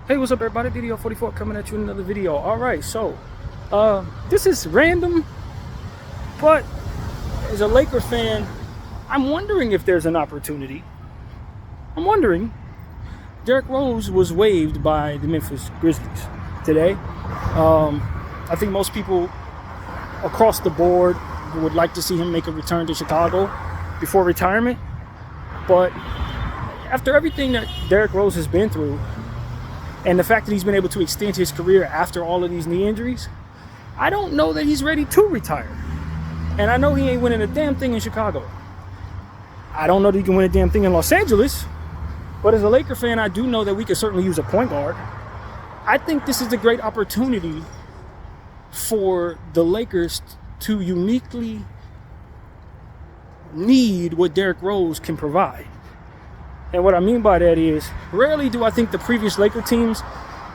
Hey, what's up, everybody? DDO 44 coming at you in another video. All right, so this is random, but as a Laker fan, I'm wondering if there's an opportunity. I'm wondering. Derrick Rose was waived by the Memphis Grizzlies today. I think most people across the board would like to see him make a return to Chicago before retirement, but after everything that Derrick Rose has been through, and the fact that he's been able to extend his career after all of these knee injuries, I don't know that he's ready to retire. And I know he ain't winning a damn thing in Chicago. I don't know that he can win a damn thing in Los Angeles. But as a Laker fan, I do know that we could certainly use a point guard. I think this is a great opportunity for the Lakers to uniquely need what Derrick Rose can provide. And what I mean by that is, rarely do I think the previous Laker teams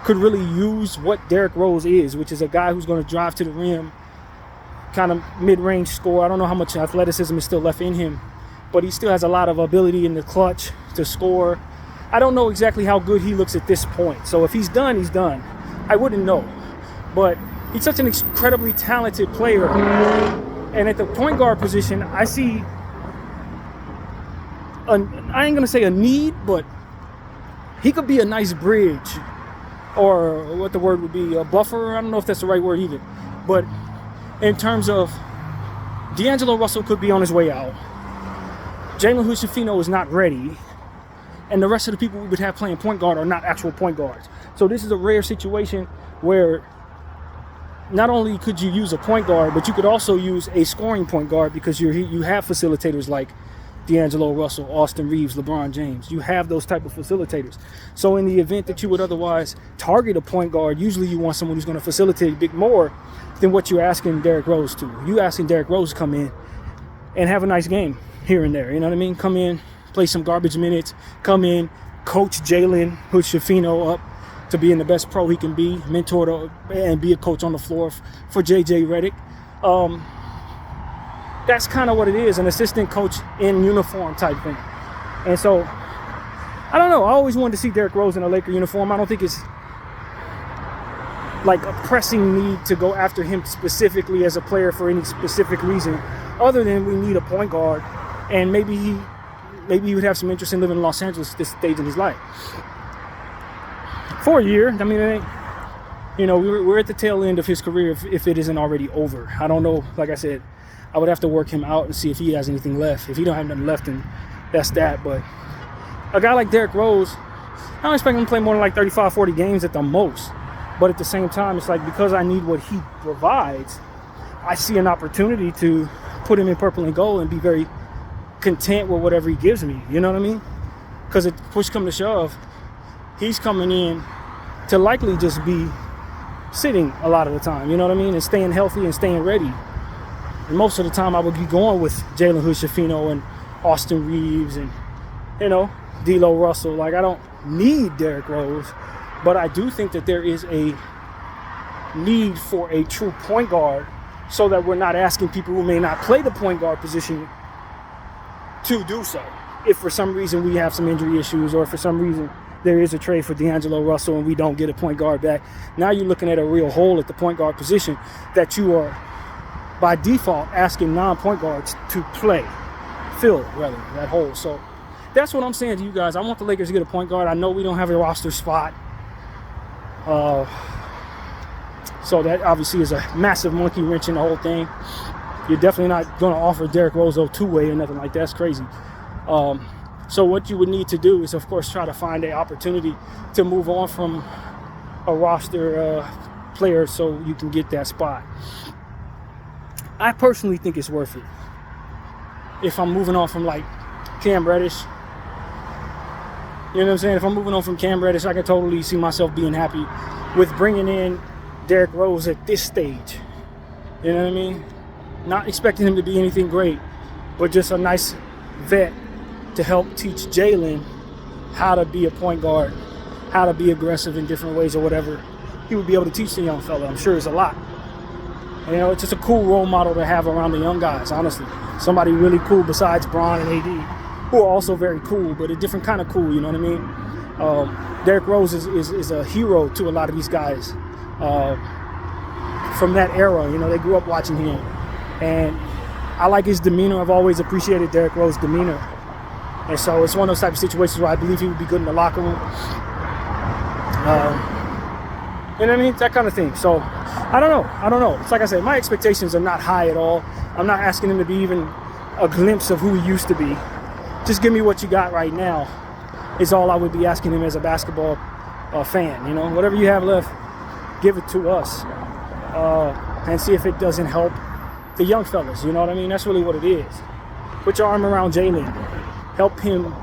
could really use what Derrick Rose is, which is a guy who's going to drive to the rim, kind of mid-range score. I don't know how much athleticism is still left in him, but he still has a lot of ability in the clutch to score. I don't know exactly how good he looks at this point. So if he's done, he's done. I wouldn't know. But he's such an incredibly talented player. And at the point guard position, I see, I ain't going to say a need, but he could be a nice bridge, or what the word would be, a buffer. I don't know if that's the right word either. But in terms of D'Angelo Russell could be on his way out. Jalen Hood-Schifino is not ready. And the rest of the people we would have playing point guard are not actual point guards. So this is a rare situation where not only could you use a point guard, but you could also use a scoring point guard, because you have facilitators like D'Angelo Russell, Austin Reeves, LeBron James. You have those type of facilitators. So in the event that you would otherwise target a point guard, usually you want someone who's going to facilitate a bit more than what you're asking Derrick Rose to. You asking Derrick Rose to come in and have a nice game here and there. You know what I mean? Come in, play some garbage minutes, come in, coach Jalen Hood-Schifino up to being the best pro he can be, mentor and be a coach on the floor for JJ Redick. That's kind of what it is, an assistant coach in uniform type thing. And so, I don't know. I always wanted to see Derrick Rose in a Laker uniform. I don't think it's like a pressing need to go after him specifically as a player for any specific reason, other than we need a point guard, and maybe he would have some interest in living in Los Angeles at this stage in his life. For a year, I mean, it ain't, we're at the tail end of his career if it isn't already over. I don't know. Like I said, I would have to work him out and see if he has anything left. If he don't have nothing left, then that's that. But a guy like Derrick Rose, I don't expect him to play more than like 35, 40 games at the most. But at the same time, it's like, because I need what he provides, I see an opportunity to put him in purple and gold and be very content with whatever he gives me. You know what I mean? Because if push come to shove, he's coming in to likely just be sitting a lot of the time. You know what I mean? And staying healthy and staying ready. And most of the time I would be going with Jalen Hood-Schifino and Austin Reeves and, D'Lo Russell. Like, I don't need Derrick Rose, but I do think that there is a need for a true point guard, so that we're not asking people who may not play the point guard position to do so. If for some reason we have some injury issues, or for some reason there is a trade for D'Angelo Russell and we don't get a point guard back, now you're looking at a real hole at the point guard position that you are, by default, asking non-point guards to fill that hole. So that's what I'm saying to you guys. I want the Lakers to get a point guard. I know we don't have a roster spot. So that obviously is a massive monkey wrench in the whole thing. You're definitely not going to offer Derrick Rose a two-way or nothing like that. That's crazy. So what you would need to do is, of course, try to find an opportunity to move on from a roster player so you can get that spot. I personally think it's worth it. If I'm moving on from like Cam Reddish, you know what I'm saying? If I'm moving on from Cam Reddish, I can totally see myself being happy with bringing in Derrick Rose at this stage. You know what I mean? Not expecting him to be anything great, but just a nice vet to help teach Jalen how to be a point guard, how to be aggressive in different ways or whatever. He would be able to teach the young fella. I'm sure it's a lot. And, it's just a cool role model to have around the young guys, honestly. Somebody really cool besides Bron and AD, who are also very cool, but a different kind of cool, you know what I mean? Derrick Rose is a hero to a lot of these guys from that era. You know, they grew up watching him, and I like his demeanor. I've always appreciated Derrick Rose's demeanor, and so it's one of those type of situations where I believe he would be good in the locker room. You know what I mean? That kind of thing. So I don't know. It's like I said, my expectations are not high at all. I'm not asking him to be even a glimpse of who he used to be. Just give me what you got right now is all I would be asking him as a basketball fan. You know, whatever you have left, give it to us, and see if it doesn't help the young fellas. You know what I mean? That's really what it is. Put your arm around Jalen. Help him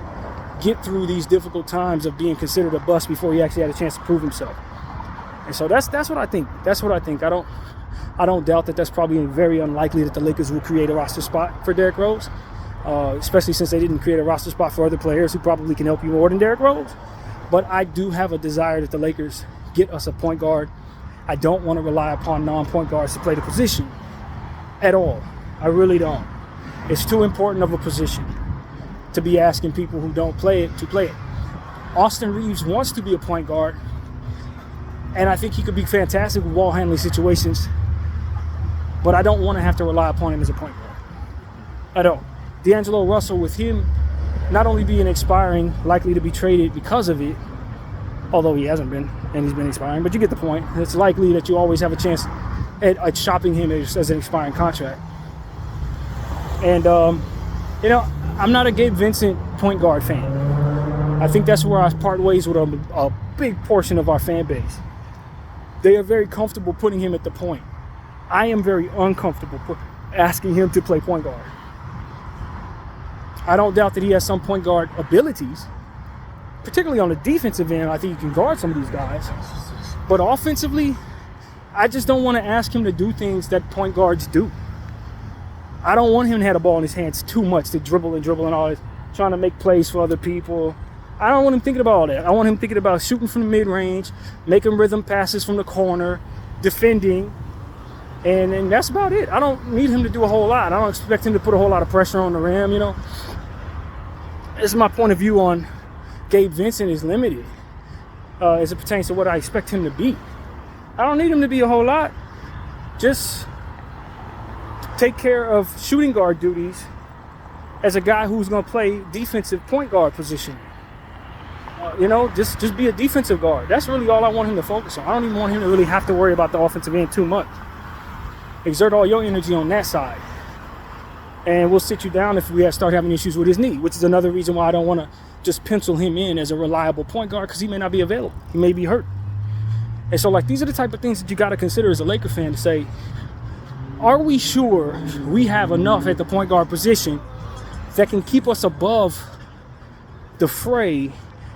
get through these difficult times of being considered a bust before he actually had a chance to prove himself. And so that's what I think. That's what I think. I don't doubt that that's probably very unlikely that the Lakers will create a roster spot for Derrick Rose, especially since they didn't create a roster spot for other players who probably can help you more than Derrick Rose. But I do have a desire that the Lakers get us a point guard. I don't want to rely upon non-point guards to play the position at all. I really don't. It's too important of a position to be asking people who don't play it to play it. Austin Reeves wants to be a point guard, and I think he could be fantastic with ball handling situations, but I don't want to have to rely upon him as a point guard. I don't. D'Angelo Russell, with him not only being expiring, likely to be traded because of it, although he hasn't been, and he's been expiring, but you get the point. It's likely that you always have a chance at shopping him as an expiring contract. And, you know, I'm not a Gabe Vincent point guard fan. I think that's where I part ways with a big portion of our fan base. They are very comfortable putting him at the point. I am very uncomfortable asking him to play point guard. I don't doubt that he has some point guard abilities, particularly on the defensive end. I think he can guard some of these guys. But offensively, I just don't want to ask him to do things that point guards do. I don't want him to have the ball in his hands too much to dribble and all this, trying to make plays for other people. I don't want him thinking about all that. I want him thinking about shooting from the mid-range, making rhythm passes from the corner, defending, and that's about it. I don't need him to do a whole lot. I don't expect him to put a whole lot of pressure on the rim, you know. This is my point of view on Gabe Vincent is limited as it pertains to what I expect him to be. I don't need him to be a whole lot. Just take care of shooting guard duties as a guy who's going to play defensive point guard position. You know, just be a defensive guard. That's really all I want him to focus on. I don't even want him to really have to worry about the offensive end too much. Exert all your energy on that side. And we'll sit you down if we start having issues with his knee, which is another reason why I don't want to just pencil him in as a reliable point guard, because he may not be available. He may be hurt. And so, like, these are the type of things that you got to consider as a Laker fan to say, are we sure we have enough at the point guard position that can keep us above the fray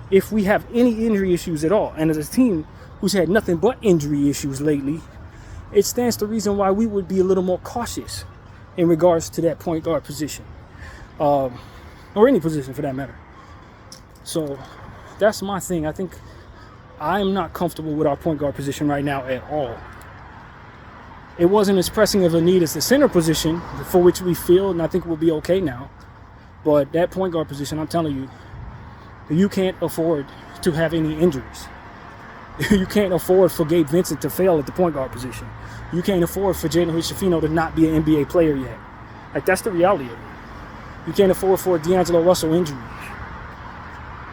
if we have any injury issues at all? And as a team who's had nothing but injury issues lately, it stands to reason why we would be a little more cautious in regards to that point guard position, or any position for that matter. So that's my thing. I think I'm not comfortable with our point guard position right now at all. It wasn't as pressing of a need as the center position, for which we feel, and I think we'll be okay now. But that point guard position, I'm telling you, you can't afford to have any injuries. You can't afford for Gabe Vincent to fail at the point guard position. You can't afford for Jalen Hood-Schifino to not be an NBA player yet. Like, that's the reality of it. You can't afford for a D'Angelo Russell injury.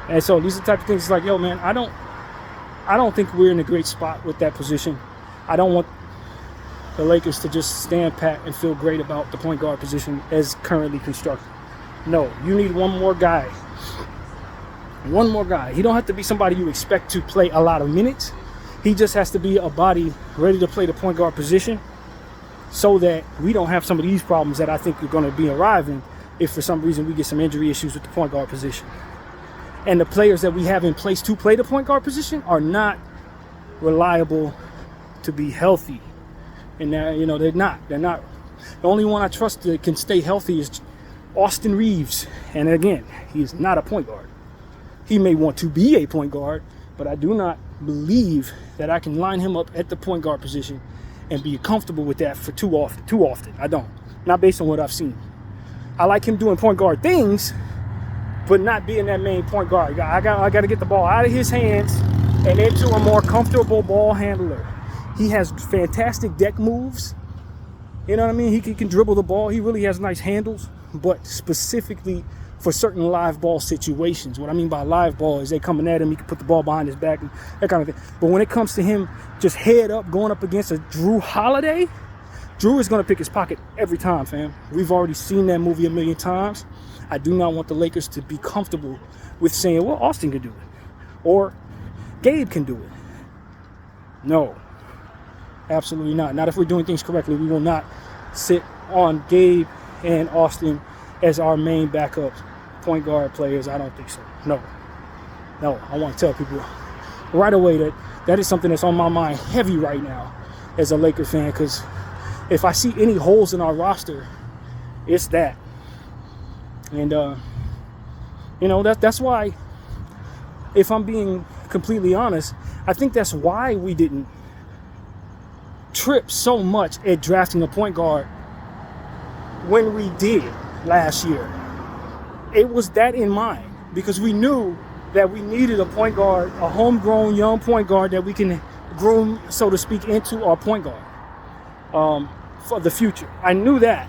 And so these are the type of things, it's like, yo, man, I don't think we're in a great spot with that position. I don't want the Lakers to just stand pat and feel great about the point guard position as currently constructed. No, you need one more guy. One more guy. He don't have to be somebody you expect to play a lot of minutes. He just has to be a body ready to play the point guard position, so that we don't have some of these problems that I think are going to be arriving if for some reason we get some injury issues with the point guard position. And the players that we have in place to play the point guard position are not reliable to be healthy. And they're not. The only one I trust that can stay healthy is Austin Reeves. And again, he is not a point guard. He may want to be a point guard, but I do not believe that I can line him up at the point guard position and be comfortable with that for too often. I don't. Not based on what I've seen. I like him doing point guard things, but not being that main point guard. I got to get the ball out of his hands and into a more comfortable ball handler. He has fantastic deck moves. You know what I mean? He can dribble the ball. He really has nice handles, but specifically for certain live ball situations. What I mean by live ball is they coming at him, he can put the ball behind his back and that kind of thing. But when it comes to him just head up going up against a Drew Holiday, Drew is going to pick his pocket every time, fam. We've already seen that movie a million times. I do not want the Lakers to be comfortable with saying, well, Austin can do it or Gabe can do it. No, absolutely not. Not if we're doing things correctly. We will not sit on Gabe and Austin as our main backup point guard players. I don't think so. No. I want to tell people right away that is something that's on my mind heavy right now as a Laker fan, because if I see any holes in our roster, it's that. And, that's why, if I'm being completely honest, I think that's why we didn't trip so much at drafting a point guard when we did last year. It was that in mind, because we knew that we needed a point guard, a homegrown young point guard that we can groom, so to speak, into our point guard for the future. I knew that.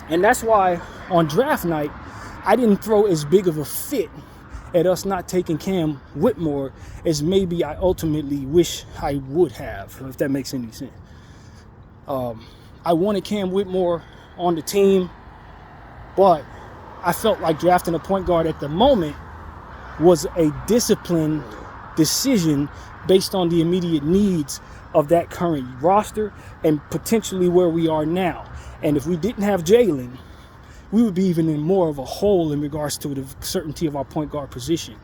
And that's why on draft night, I didn't throw as big of a fit at us not taking Cam Whitmore as maybe I ultimately wish I would have, if that makes any sense. I wanted Cam Whitmore on the team, but I felt like drafting a point guard at the moment was a disciplined decision based on the immediate needs of that current roster and potentially where we are now. And if we didn't have Jalen, we would be even in more of a hole in regards to the certainty of our point guard position.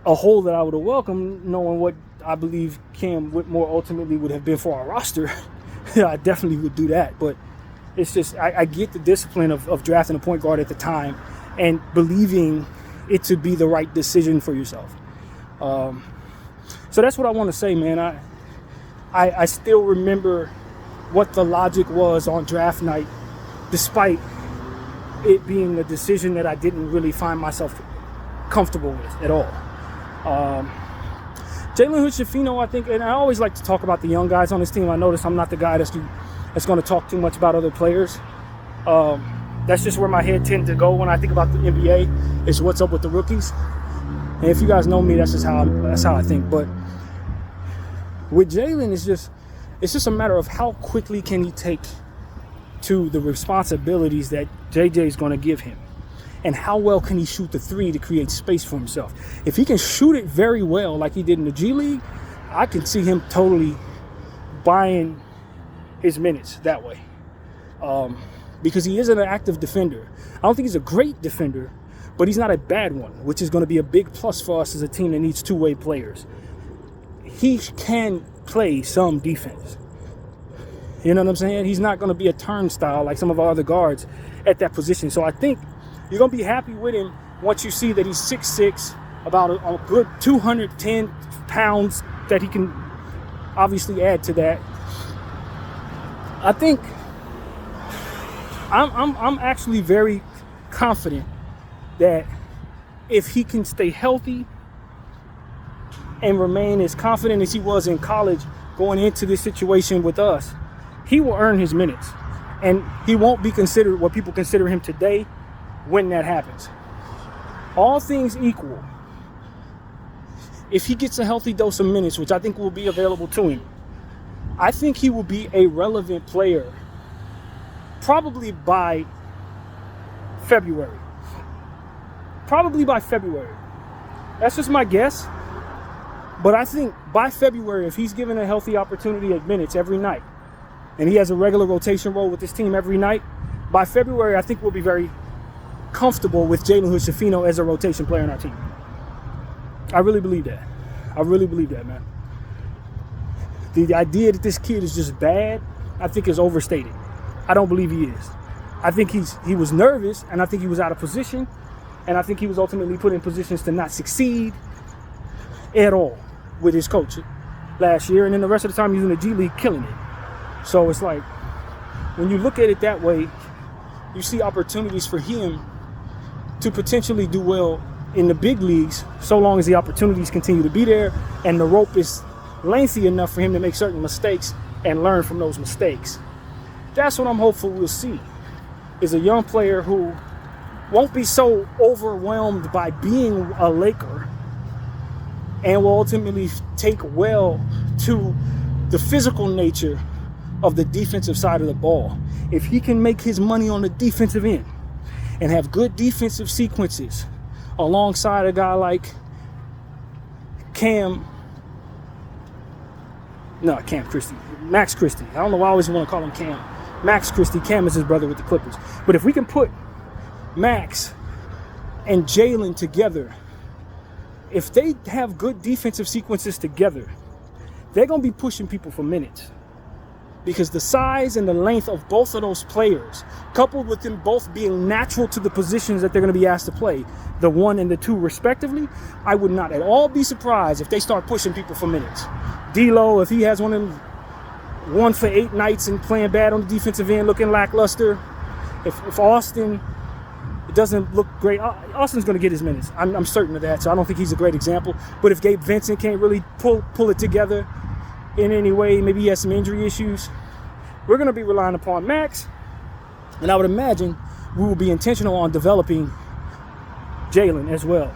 A hole that I would have welcomed, knowing what I believe Cam Whitmore ultimately would have been for our roster. I definitely would do that. But it's just, I get the discipline of drafting a point guard at the time and believing it to be the right decision for yourself. So that's what I want to say, man. I still remember what the logic was on draft night, despite it being a decision that I didn't really find myself comfortable with at all. Jalen Hood-Schifino, I think, and I always like to talk about the young guys on this team. I notice I'm not the guy that's going to talk too much about other players. That's just where my head tends to go when I think about the NBA, is what's up with the rookies. And if you guys know me, that's how I think. But with Jalen, it's just a matter of how quickly can he take to the responsibilities that JJ is going to give him, and how well can he shoot the three to create space for himself. If he can shoot it very well like he did in the G League, I can see him totally buying his minutes that way, because he is an active defender. I don't think he's a great defender, but he's not a bad one, which is going to be a big plus for us as a team that needs two-way players. He can play some defense. You know what I'm saying? He's not going to be a turnstile like some of our other guards at that position. So I think you're going to be happy with him once you see that he's 6'6", about a good 210 pounds that he can obviously add to that. I think I'm actually very confident that if he can stay healthy and remain as confident as he was in college going into this situation with us, he will earn his minutes, and he won't be considered what people consider him today when that happens. All things equal, if he gets a healthy dose of minutes, which I think will be available to him, I think he will be a relevant player probably by February. That's just my guess. But I think by February, if he's given a healthy opportunity at minutes every night, and he has a regular rotation role with this team every night, by February, I think we'll be very comfortable with Jalen Hood-Schifino as a rotation player on our team. I really believe that. Man. The idea that this kid is just bad, I think is overstated. I don't believe he is. I think he was nervous, and I think he was out of position, and I think he was ultimately put in positions to not succeed at all with his coach last year, and then the rest of the time he was in the G League killing it. So it's like, when you look at it that way, you see opportunities for him to potentially do well in the big leagues, so long as the opportunities continue to be there and the rope is lengthy enough for him to make certain mistakes and learn from those mistakes. That's what I'm hopeful we'll see, is a young player who won't be so overwhelmed by being a Laker and will ultimately take well to the physical nature of the defensive side of the ball. If he can make his money on the defensive end and have good defensive sequences alongside a guy like Max Christie. I don't know why I always want to call him Cam. Max Christie. Cam is his brother with the Clippers. But if we can put Max and Jalen together, if they have good defensive sequences together, they're going to be pushing people for minutes. Because the size and the length of both of those players, coupled with them both being natural to the positions that they're going to be asked to play, the 1 and the 2 respectively, I would not at all be surprised if they start pushing people for minutes. D'Lo, if he has one of them 1 for 8 nights and playing bad on the defensive end, looking lackluster, if Austin doesn't look great, Austin's going to get his minutes. I'm certain of that, so I don't think he's a great example. But if Gabe Vincent can't really pull it together in any way, maybe he has some injury issues, we're going to be relying upon Max, and I would imagine we will be intentional on developing Jalen as well.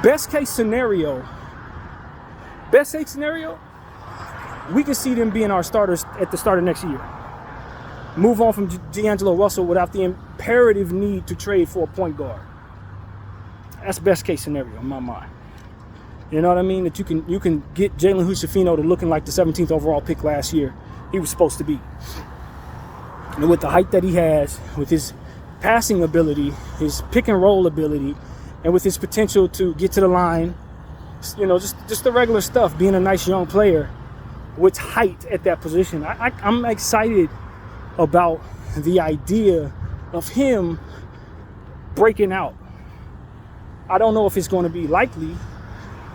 Best case scenario, we can see them being our starters at the start of next year. Move on from D'Angelo Russell without the imperative need to trade for a point guard. That's best case scenario in my mind. You know what I mean? That you can get Jalen Hood-Schifino to looking like the 17th overall pick last year he was supposed to be. And with the height that he has, with his passing ability, his pick and roll ability, and with his potential to get to the line, you know, just the regular stuff, being a nice young player with height at that position. I'm excited about the idea of him breaking out. I don't know if it's going to be likely,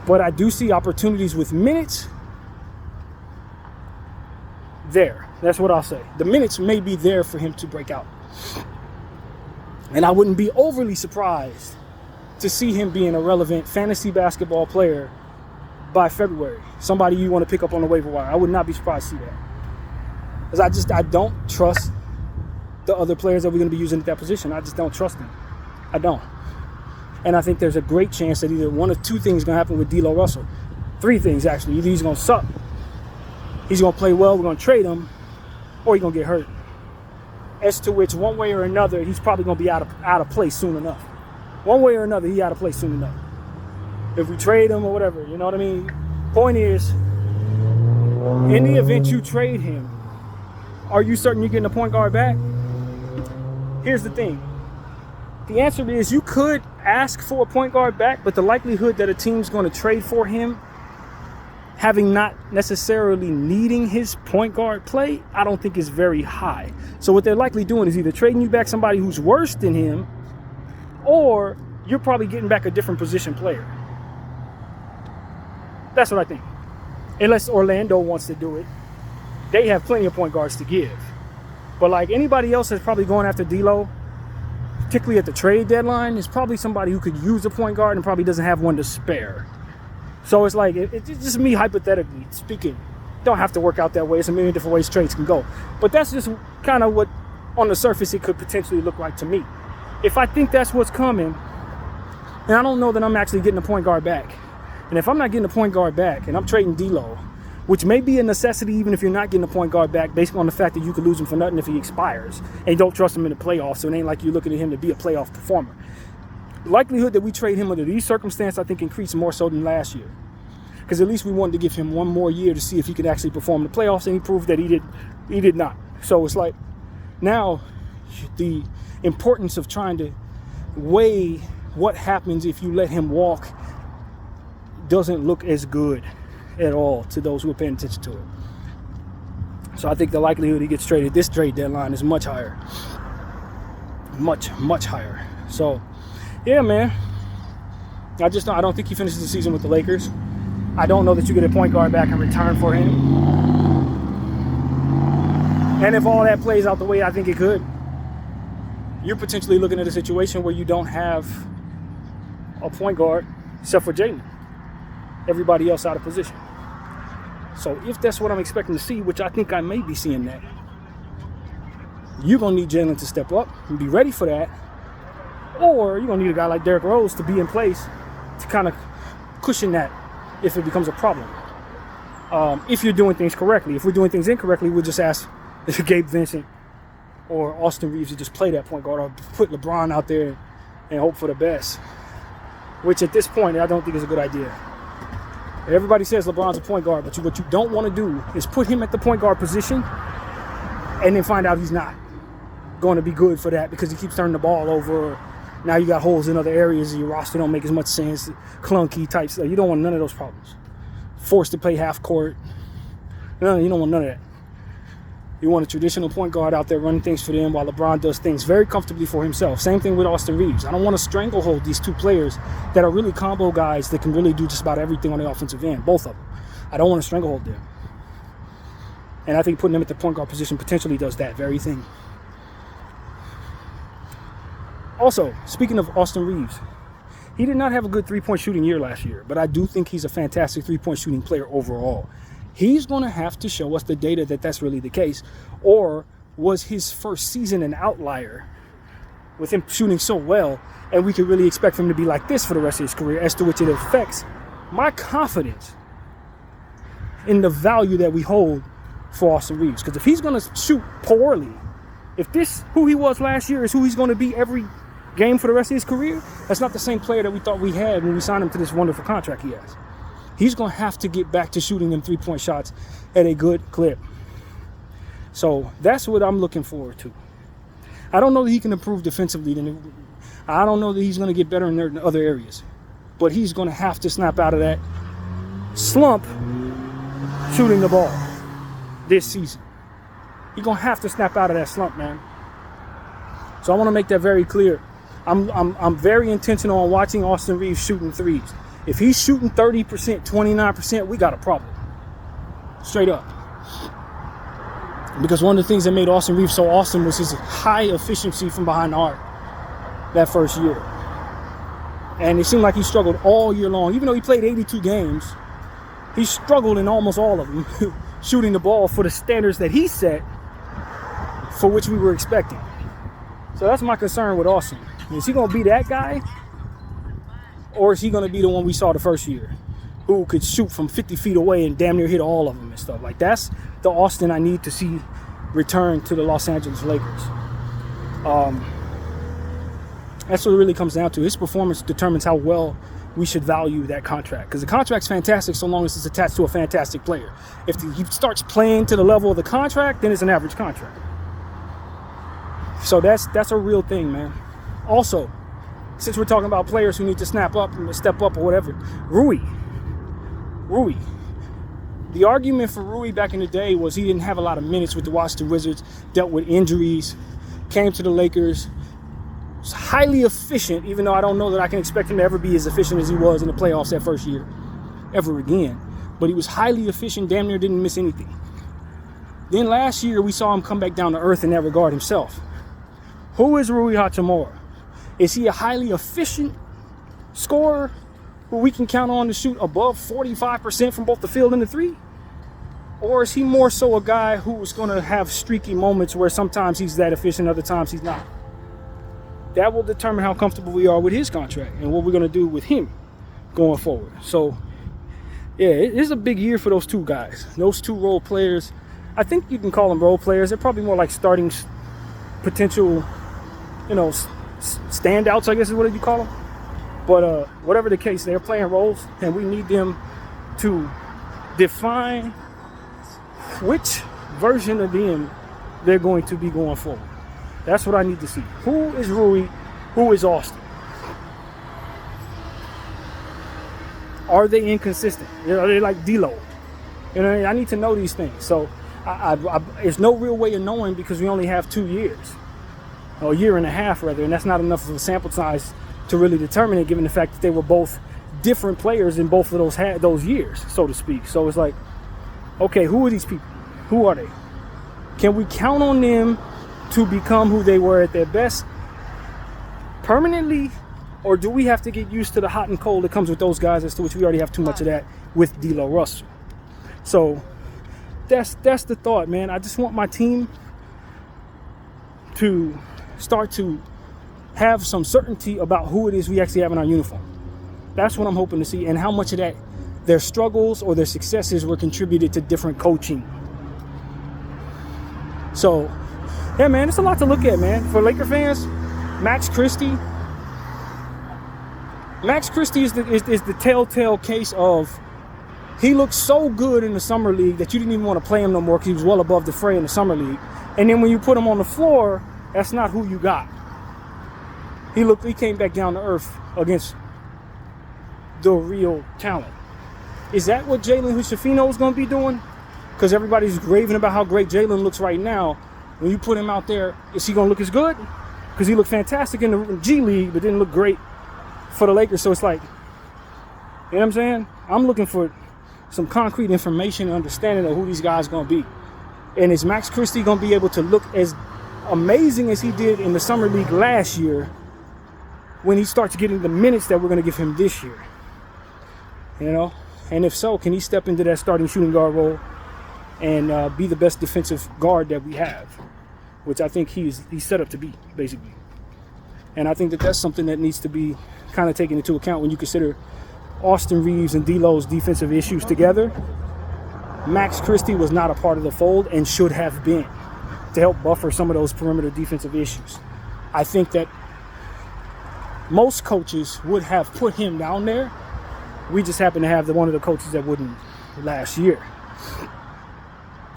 but I do see opportunities with minutes there. That's what I'll say. The minutes may be there for him to break out. And I wouldn't be overly surprised to see him being a relevant fantasy basketball player by February. Somebody you want to pick up on the waiver wire. I would not be surprised to see that. Because I don't trust the other players that we're going to be using at that position. I just don't trust them. I don't. And I think there's a great chance that either one of 2 things is going to happen with D'Lo Russell. 3 things, actually. Either he's going to suck, he's going to play well, we're going to trade him, or he's going to get hurt. As to which, one way or another, he's probably going to be out of place soon enough. One way or another, he's out of place soon enough. If we trade him or whatever, you know what I mean? Point is, in the event you trade him, are you certain you're getting a point guard back? Here's the thing. The answer is you could ask for a point guard back, but the likelihood that a team's going to trade for him, having not necessarily needing his point guard play, I don't think is very high. So what they're likely doing is either trading you back somebody who's worse than him, or you're probably getting back a different position player. That's what I think. Unless Orlando wants to do it. They have plenty of point guards to give. But like anybody else that's probably going after D'Lo, particularly at the trade deadline, is probably somebody who could use a point guard and probably doesn't have one to spare. So it's like, it's just me hypothetically speaking. Don't have to work out that way. It's a million different ways trades can go. But that's just kind of what, on the surface, it could potentially look like to me. If I think that's what's coming, and I don't know that I'm actually getting a point guard back. And if I'm not getting a point guard back and I'm trading D'Lo, which may be a necessity even if you're not getting a point guard back, based on the fact that you could lose him for nothing if he expires and you don't trust him in the playoffs, so it ain't like you're looking at him to be a playoff performer. The likelihood that we trade him under these circumstances, I think, increased more so than last year. Because at least we wanted to give him one more year to see if he could actually perform in the playoffs, and he proved that he did not. So it's like now the importance of trying to weigh what happens if you let him walk doesn't look as good at all to those who are paying attention to it. So I think the likelihood he gets traded this trade deadline is much higher. Much, much higher. So, yeah, man. I don't think he finishes the season with the Lakers. I don't know that you get a point guard back in return for him. And if all that plays out the way I think it could, you're potentially looking at a situation where you don't have a point guard except for Jalen. Everybody else out of position. So if that's what I'm expecting to see, which I think I may be seeing that, you're going to need Jalen to step up and be ready for that. Or you're going to need a guy like Derrick Rose to be in place to kind of cushion that if it becomes a problem. If you're doing things correctly. If we're doing things incorrectly, we'll just ask Gabe Vincent or Austin Reeves to just play that point guard, or put LeBron out there and hope for the best. Which at this point, I don't think is a good idea. Everybody says LeBron's a point guard, but what you don't want to do is put him at the point guard position and then find out he's not going to be good for that because he keeps turning the ball over. Now you got holes in other areas and your roster don't make as much sense, clunky type stuff. You don't want none of those problems. Forced to play half court. No, you don't want none of that. You want a traditional point guard out there running things for them while LeBron does things very comfortably for himself. Same thing with Austin Reeves. I don't want to stranglehold these two players that are really combo guys that can really do just about everything on the offensive end, both of them. I don't want to stranglehold them. And I think putting them at the point guard position potentially does that very thing. Also, speaking of Austin Reeves, he did not have a good three-point shooting year last year, but I do think he's a fantastic three-point shooting player overall. He's going to have to show us the data that that's really the case. Or was his first season an outlier with him shooting so well, and we could really expect him to be like this for the rest of his career, as to which it affects my confidence in the value that we hold for Austin Reeves. Because if he's going to shoot poorly, if this who he was last year is who he's going to be every game for the rest of his career, that's not the same player that we thought we had when we signed him to this wonderful contract he has. He's going to have to get back to shooting them three-point shots at a good clip. So that's what I'm looking forward to. I don't know that he can improve defensively. I don't know that he's going to get better in other areas. But he's going to have to snap out of that slump shooting the ball this season. He's going to have to snap out of that slump, man. So I want to make that very clear. I'm very intentional on watching Austin Reeves shooting threes. If he's shooting 30%, 29%, we got a problem. Straight up. Because one of the things that made Austin Reeves so awesome was his high efficiency from behind the arc that first year. And it seemed like he struggled all year long. Even though he played 82 games, he struggled in almost all of them, shooting the ball for the standards that he set for which we were expecting. So that's my concern with Austin. Is he going to be that guy? Or is he going to be the one we saw the first year, who could shoot from 50 feet away and damn near hit all of them and stuff? Like, that's the Austin I need to see return to the Los Angeles Lakers. That's what it really comes down to. His performance determines how well we should value that contract. Because the contract's fantastic so long as it's attached to a fantastic player. If he starts playing to the level of the contract, then it's an average contract. So that's a real thing, man. Also, since we're talking about players who need to step up or whatever, Rui. The argument for Rui back in the day was he didn't have a lot of minutes with the Washington Wizards, dealt with injuries, came to the Lakers, was highly efficient, even though I don't know that I can expect him to ever be as efficient as he was in the playoffs that first year, ever again. But he was highly efficient, damn near didn't miss anything. Then last year, we saw him come back down to earth in that regard himself. Who is Rui Hachimura? Is he a highly efficient scorer who we can count on to shoot above 45% from both the field and the three? Or is he more so a guy who's going to have streaky moments where sometimes he's that efficient, other times he's not? That will determine how comfortable we are with his contract and what we're going to do with him going forward. So, yeah, it is a big year for those two guys. Those two role players. I think you can call them role players. They're probably more like starting potential, standouts, I guess is what you call them. But whatever the case, they're playing roles, and we need them to define which version of them they're going to be going forward. That's what I need to see. Who is Rui? Who is Austin? Are they inconsistent? Are they like D'Lo? I need to know these things. So there's no real way of knowing because we only have 2 years. Or a year and a half, rather, and that's not enough of a sample size to really determine it, given the fact that they were both different players in both of those years, so to speak. So it's like, okay, who are these people? Who are they? Can we count on them to become who they were at their best? permanently, or do we have to get used to the hot and cold that comes with those guys, as to which we already have too much of that with D'Lo Russell? So that's the thought, man. I just want my team to start to have some certainty about who it is we actually have in our uniform. That's what I'm hoping to see, and how much of that, their struggles or their successes, were contributed to different coaching. So, yeah, man, it's a lot to look at, man. For Laker fans, Max Christie is the telltale case of, he looked so good in the summer league that you didn't even want to play him no more because he was well above the fray in the summer league. And then when you put him on the floor, that's not who you got. He came back down to earth against the real talent. Is that what Jalen Hood-Schifino is going to be doing? Because everybody's raving about how great Jalen looks right now. When you put him out there, is he going to look as good? Because he looked fantastic in the G League, but didn't look great for the Lakers. So it's like, you know what I'm saying? I'm looking for some concrete information and understanding of who these guys are going to be. And is Max Christie going to be able to look as amazing as he did in the summer league last year when he starts getting the minutes that we're going to give him this year? You know? And if so, can he step into that starting shooting guard role and be the best defensive guard that we have, which I think he's set up to be, basically. And I think that that's something that needs to be kind of taken into account when you consider Austin Reeves and D'Lo's defensive issues together. Max Christie was not a part of the fold and should have been, to help buffer some of those perimeter defensive issues. I think that most coaches would have put him down there. We just happen to have one of the coaches that wouldn't last year.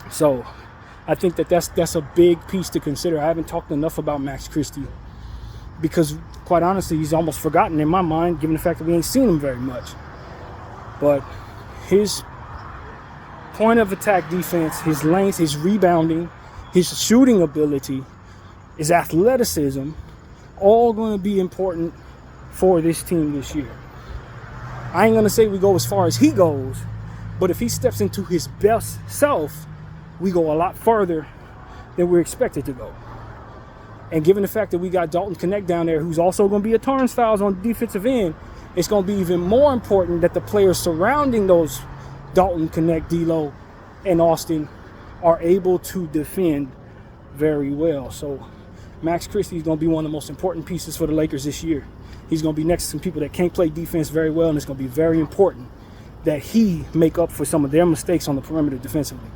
So I think that that's a big piece to consider. I haven't talked enough about Max Christie because, quite honestly, he's almost forgotten in my mind, given the fact that we ain't seen him very much. But his point of attack defense, his length, his rebounding, his shooting ability, his athleticism, all going to be important for this team this year. I ain't going to say we go as far as he goes, but if he steps into his best self, we go a lot further than we're expected to go. And given the fact that we got Dalton Connect down there, who's also going to be a turnstiles on the defensive end, it's going to be even more important that the players surrounding those Dalton Connect, D'Lo, and Austin are able to defend very well. So Max Christie is going to be one of the most important pieces for the Lakers this year. He's going to be next to some people that can't play defense very well, and it's going to be very important that he make up for some of their mistakes on the perimeter defensively.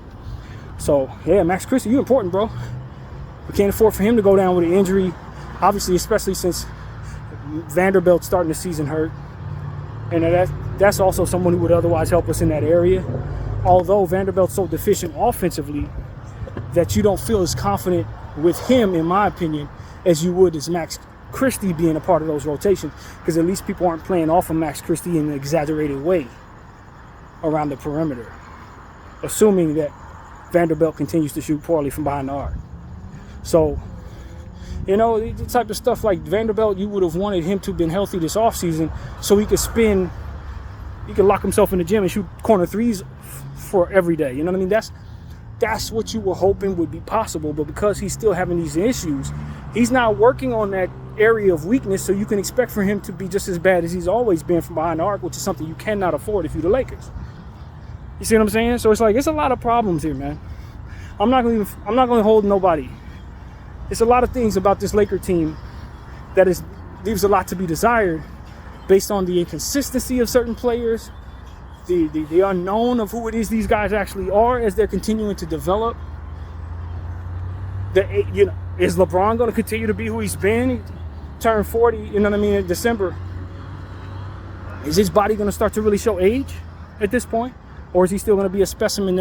So, yeah, Max Christie, you're important, bro. We can't afford for him to go down with an injury, obviously, especially since Vanderbilt's starting the season hurt. And that's also someone who would otherwise help us in that area. Although Vanderbilt's so deficient offensively that you don't feel as confident with him, in my opinion, as you would as Max Christie being a part of those rotations, because at least people aren't playing off of Max Christie in an exaggerated way around the perimeter, assuming that Vanderbilt continues to shoot poorly from behind the arc. So, you know, the type of stuff like Vanderbilt, you would have wanted him to have been healthy this offseason so he could lock himself in the gym and shoot corner threes for every day. You know what I mean? That's what you were hoping would be possible, but because he's still having these issues, he's not working on that area of weakness, so you can expect for him to be just as bad as he's always been from behind the arc, which is something you cannot afford if you're the Lakers. You see what I'm saying? So it's like, it's a lot of problems here, man. I'm not going to hold nobody. It's a lot of things about this Laker team that leaves a lot to be desired based on the inconsistency of certain players, the unknown of who it is these guys actually are as they're continuing to develop. Is LeBron going to continue to be who he's been? He turned 40, you know what I mean, in December. Is his body going to start to really show age at this point? Or is he still going to be a specimen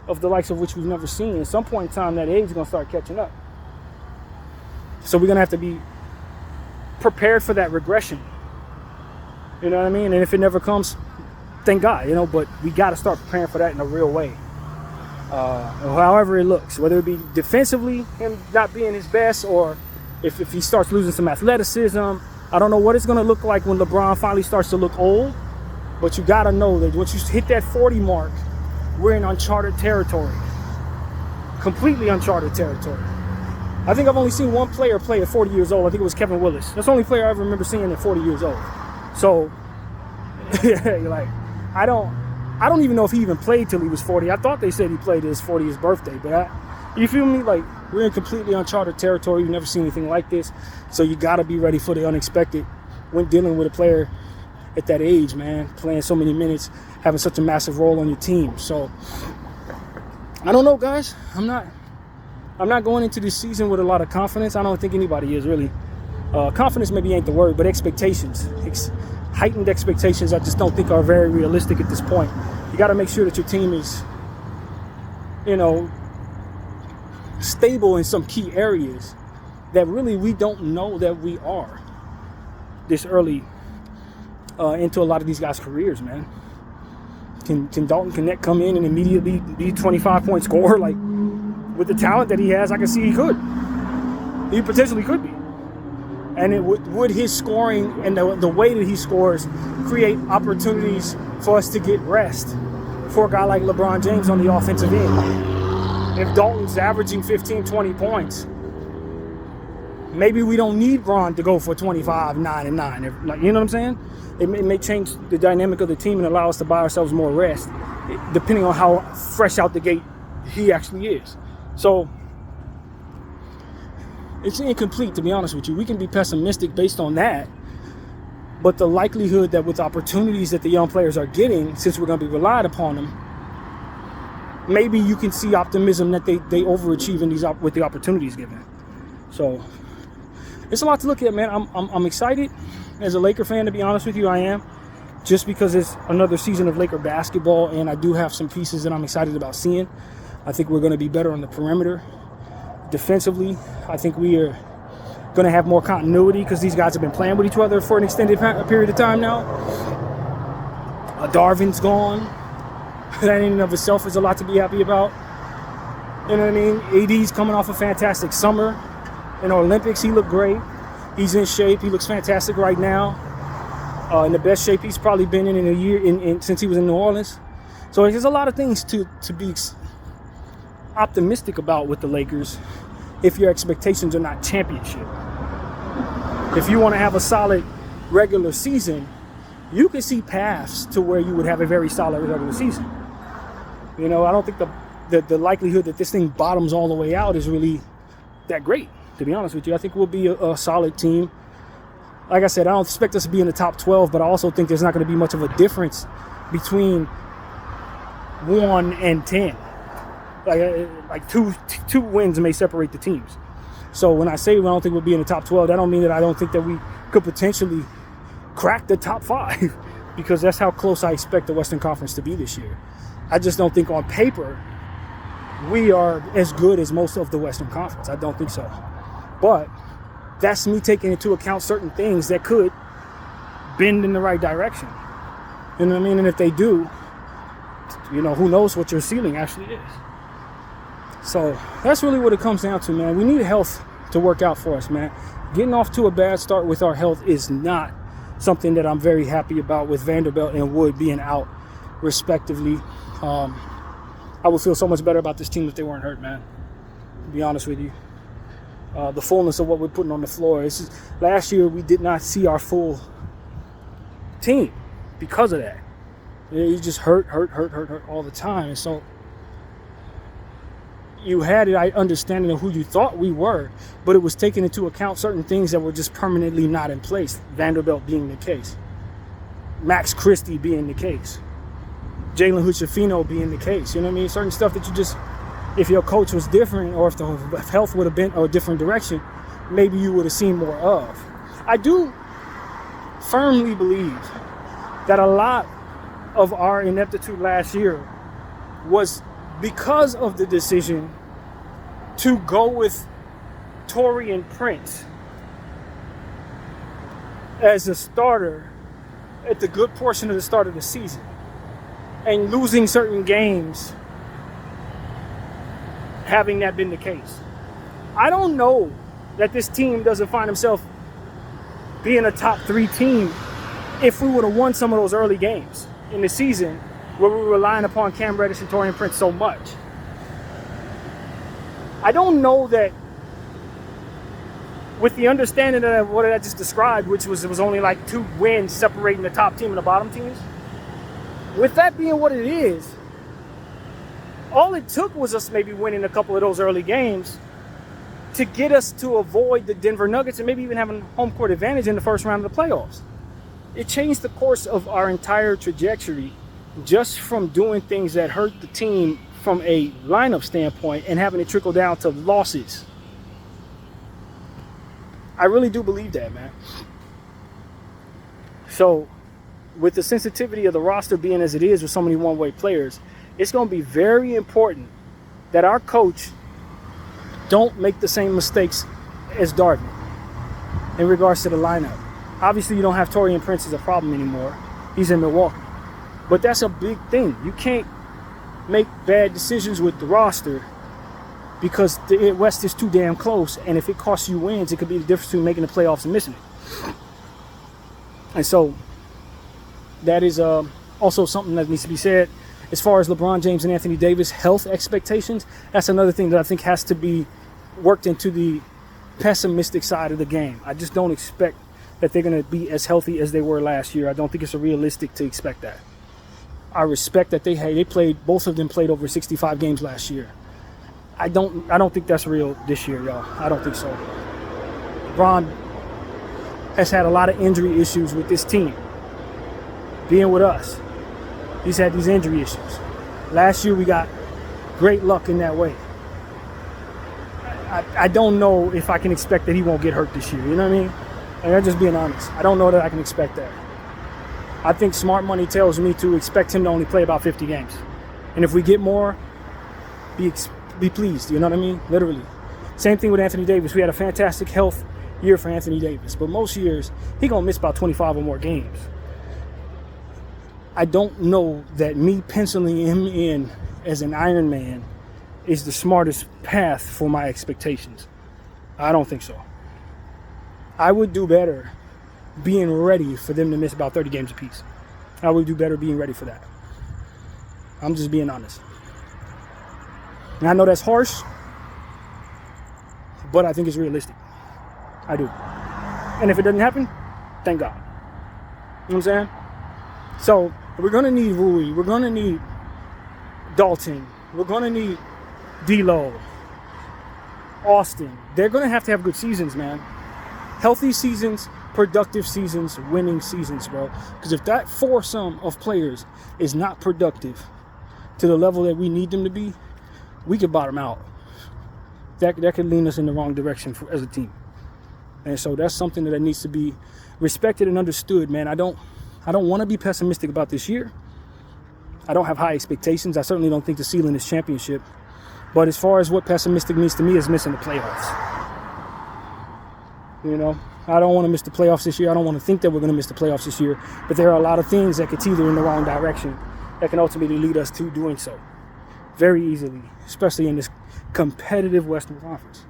of the likes of which we've never seen? At some point in time, that age is going to start catching up. So we're going to have to be prepared for that regression. You know what I mean? And if it never comes, thank God, but we got to start preparing for that in a real way. However it looks, whether it be defensively, him not being his best, or if he starts losing some athleticism. I don't know what it's going to look like when LeBron finally starts to look old, but you got to know that once you hit that 40 mark, we're in uncharted territory, completely uncharted territory. I think I've only seen one player play at 40 years old. I think it was Kevin Willis. That's the only player I ever remember seeing at 40 years old. So, like, I don't even know if he even played till he was 40. I thought they said he played his 40th birthday, but you feel me? Like, we're in completely uncharted territory. You've never seen anything like this. So you got to be ready for the unexpected when dealing with a player at that age, man, playing so many minutes, having such a massive role on your team. So I don't know, guys. I'm not going into this season with a lot of confidence. I don't think anybody is really. Confidence maybe ain't the word, but expectations. Heightened expectations I just don't think are very realistic at this point. You got to make sure that your team is, stable in some key areas that really we don't know that we are this early into a lot of these guys' careers, man. Can Dalton Knecht come in and immediately be 25-point scorer? Like, with the talent that he has, I can see he could. He potentially could be. And would his scoring and the way that he scores create opportunities for us to get rest for a guy like LeBron James on the offensive end? If Dalton's averaging 15, 20 points, maybe we don't need Bron to go for 25, 9, and 9. Like, you know what I'm saying? It may change the dynamic of the team and allow us to buy ourselves more rest, depending on how fresh out the gate he actually is. So it's incomplete, to be honest with you. We can be pessimistic based on that, but the likelihood that with opportunities that the young players are getting, since we're going to be relied upon them, maybe you can see optimism that they overachieve in with the opportunities given. So it's a lot to look at, man. I'm excited as a Laker fan, to be honest with you. I am, just because it's another season of Laker basketball, and I do have some pieces that I'm excited about seeing. I think we're going to be better on the perimeter. Defensively, I think we are going to have more continuity because these guys have been playing with each other for an extended period of time now. Darvin's gone. That in and of itself is a lot to be happy about. You know what I mean? AD's coming off a fantastic summer. In Olympics, he looked great. He's in shape. He looks fantastic right now. In the best shape he's probably been in a year since he was in New Orleans. So there's a lot of things to be optimistic about with the Lakers if your expectations are not championship. If you want to have a solid regular season, you can see paths to where you would have a very solid regular season. I don't think the likelihood that this thing bottoms all the way out is really that great, to be honest with you. I think we'll be a solid team. Like I said, I don't expect us to be in the top 12, but I also think there's not going to be much of a difference between 1 and 10. Like two wins may separate the teams. So when I say I don't think we'll be in the top 12, that don't mean that I don't think that we could potentially crack the top 5, because that's how close I expect the Western Conference to be this year. I just don't think on paper we are as good as most of the Western Conference. I don't think so. But that's me taking into account certain things that could bend in the right direction. You know what I mean? And if they do, who knows what your ceiling actually is. So that's really what it comes down to, man. We need health to work out for us, man. Getting off to a bad start with our health is not something that I'm very happy about, with Vanderbilt and Wood being out respectively. I would feel so much better about this team if they weren't hurt, man, to be honest with you. The fullness of what we're putting on the floor. Last year we did not see our full team because of that. You just hurt all the time. And so you had an understanding of who you thought we were, but it was taking into account certain things that were just permanently not in place. Vanderbilt being the case. Max Christie being the case. Jalen Hood-Schifino being the case. You know what I mean? Certain stuff that you just, if your coach was different, or if the health would have been a different direction, maybe you would have seen more of. I do firmly believe that a lot of our ineptitude last year was because of the decision to go with Taurean Prince as a starter at the good portion of the start of the season, and losing certain games having that been the case. I don't know that this team doesn't find himself being a top 3 team if we would have won some of those early games in the season where we were relying upon Cam Reddish and Taurean Prince so much. I don't know that with the understanding of what I just described, which was it was only like 2 wins separating the top team and the bottom teams. With that being what it is, all it took was us maybe winning a couple of those early games to get us to avoid the Denver Nuggets and maybe even having home court advantage in the first round of the playoffs. It changed the course of our entire trajectory just from doing things that hurt the team from a lineup standpoint and having it trickle down to losses. I really do believe that, man. So, with the sensitivity of the roster being as it is with so many one-way players, it's going to be very important that our coach don't make the same mistakes as Darvin in regards to the lineup. Obviously, you don't have Taurean Prince as a problem anymore. He's in Milwaukee. But that's a big thing. You can't make bad decisions with the roster because the West is too damn close. And if it costs you wins, it could be the difference between making the playoffs and missing it. And so that is also something that needs to be said. As far as LeBron James and Anthony Davis health expectations, that's another thing that I think has to be worked into the pessimistic side of the game. I just don't expect that they're going to be as healthy as they were last year. I don't think it's realistic to expect that. I respect that both of them played over 65 games last year. I don't think that's real this year, y'all. I don't think so. LeBron has had a lot of injury issues with this team. Being with us, he's had these injury issues. Last year, we got great luck in that way. I don't know if I can expect that he won't get hurt this year. You know what I mean? And I'm just being honest. I don't know that I can expect that. I think smart money tells me to expect him to only play about 50 games. And if we get more, be pleased. You know what I mean? Literally. Same thing with Anthony Davis. We had a fantastic health year for Anthony Davis. But most years, he's going to miss about 25 or more games. I don't know that me penciling him in as an Iron Man is the smartest path for my expectations. I don't think so. I would do better being ready for them to miss about 30 games apiece. I would do better being ready for that. I'm just being honest. And I know that's harsh, but I think it's realistic. I do. And if it doesn't happen, thank God. You know what I'm saying? So, we're going to need Rui. We're going to need Dalton. We're going to need D'Lo. Austin. They're going to have good seasons, man. Healthy seasons, productive seasons, winning seasons, bro. Because if that foursome of players is not productive to the level that we need them to be, we could bottom out. That could lean us in the wrong direction as a team. And so that's something that needs to be respected and understood, man. I don't want to be pessimistic about this year. I don't have high expectations. I certainly don't think the ceiling is championship. But as far as what pessimistic means to me is missing the playoffs. You know, I don't want to miss the playoffs this year. I don't want to think that we're going to miss the playoffs this year. But there are a lot of things that could teeter in the wrong direction that can ultimately lead us to doing so very easily, especially in this competitive Western Conference.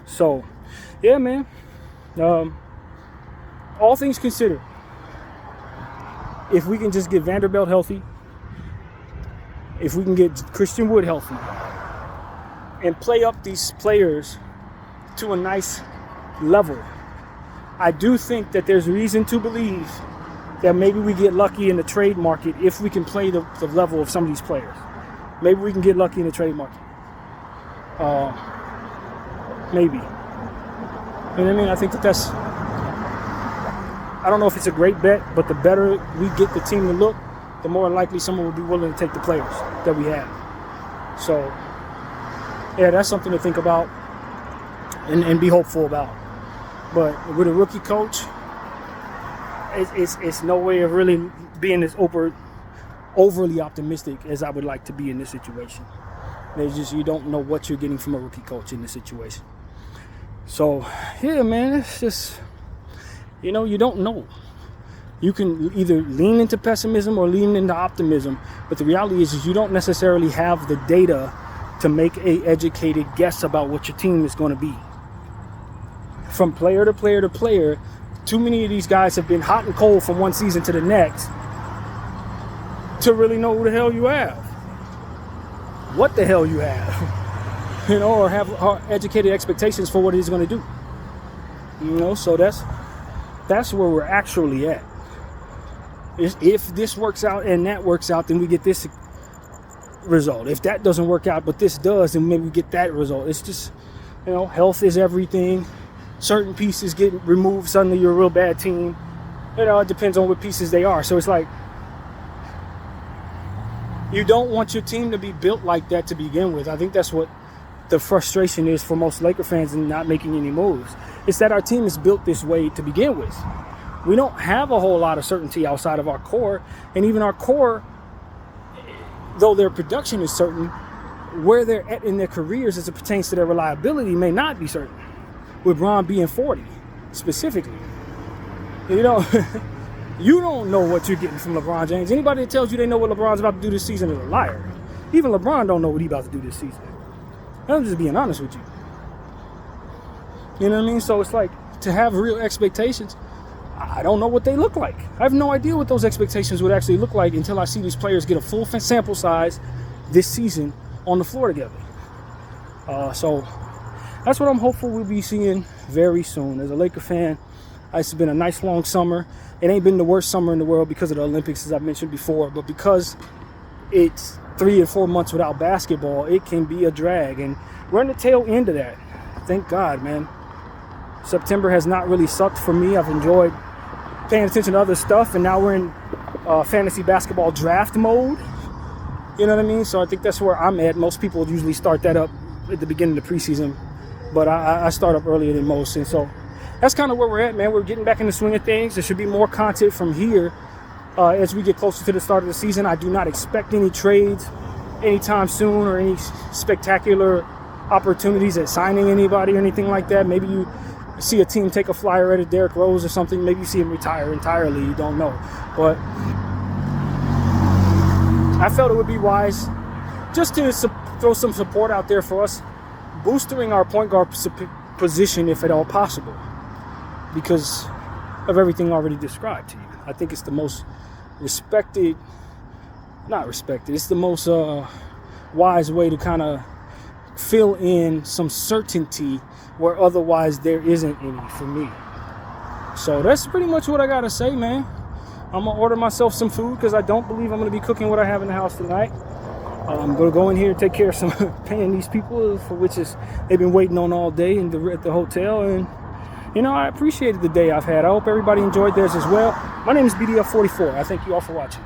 So, yeah, man. All things considered, if we can just get Vanderbilt healthy, if we can get Christian Wood healthy, and play up these players to a nice level, I do think that there's reason to believe that maybe we get lucky in the trade market if we can play the level of some of these players. Maybe we can get lucky in the trade market. Maybe. You know what I mean? I think that's... I don't know if it's a great bet, but the better we get the team to look, the more likely someone will be willing to take the players that we have. So, yeah, that's something to think about and be hopeful about. But with a rookie coach, it's no way of really being as overly optimistic as I would like to be in this situation. There's just, you don't know what you're getting from a rookie coach in this situation. So, yeah, man, it's just, you know, you don't know. You can either lean into pessimism or lean into optimism, but the reality is you don't necessarily have the data to make an educated guess about what your team is going to be. From player to player to player, too many of these guys have been hot and cold from one season to the next to really know who the hell you have, what the hell you have, you know, or have educated expectations for what it is going to do. So that's where we're actually at. If this works out and that works out, then we get this result. If that doesn't work out, but this does, then maybe we get that result. It's just, health is everything. Certain pieces get removed, suddenly you're a real bad team. It depends on what pieces they are. So it's like, you don't want your team to be built like that to begin with. I think that's what the frustration is for most Laker fans in not making any moves. It's that our team is built this way to begin with. We don't have a whole lot of certainty outside of our core. And even our core, though their production is certain, where they're at in their careers as it pertains to their reliability may not be certain. With Bron being 40, specifically. You don't know what you're getting from LeBron James. Anybody that tells you they know what LeBron's about to do this season is a liar. Even LeBron don't know what he's about to do this season. I'm just being honest with you. You know what I mean? So it's like, to have real expectations, I don't know what they look like. I have no idea what those expectations would actually look like until I see these players get a full sample size this season on the floor together. So that's what I'm hopeful we'll be seeing very soon. As a Laker fan, it's been a nice long summer. It ain't been the worst summer in the world because of the Olympics, as I mentioned before, but because it's 3 or 4 months without basketball, it can be a drag. And we're in the tail end of that. Thank God, man. September has not really sucked for me. I've enjoyed paying attention to other stuff, and now we're in fantasy basketball draft mode. You know what I mean? So I think that's where I'm at. Most people usually start that up at the beginning of the preseason, but I start up earlier than most. And so that's kind of where we're at, man. We're getting back in the swing of things. There should be more content from here as we get closer to the start of the season. I do not expect any trades anytime soon or any spectacular opportunities at signing anybody or anything like that. Maybe you see a team take a flyer at a Derrick Rose or something. Maybe you see him retire entirely. You don't know. But I felt it would be wise just to throw some support out there for us, boosting our point guard position if at all possible, because of everything already described to you. I think it's the most it's the most wise way to kind of fill in some certainty where otherwise there isn't any for me. So that's pretty much what I gotta say, man. I'm gonna order myself some food because I don't believe I'm gonna be cooking what I have in the house tonight. I'm gonna go in here and take care of some paying these people for which they've been waiting on all day at the hotel. And I appreciated the day I've had. I hope everybody enjoyed theirs as well. My name is BDF44. I thank you all for watching.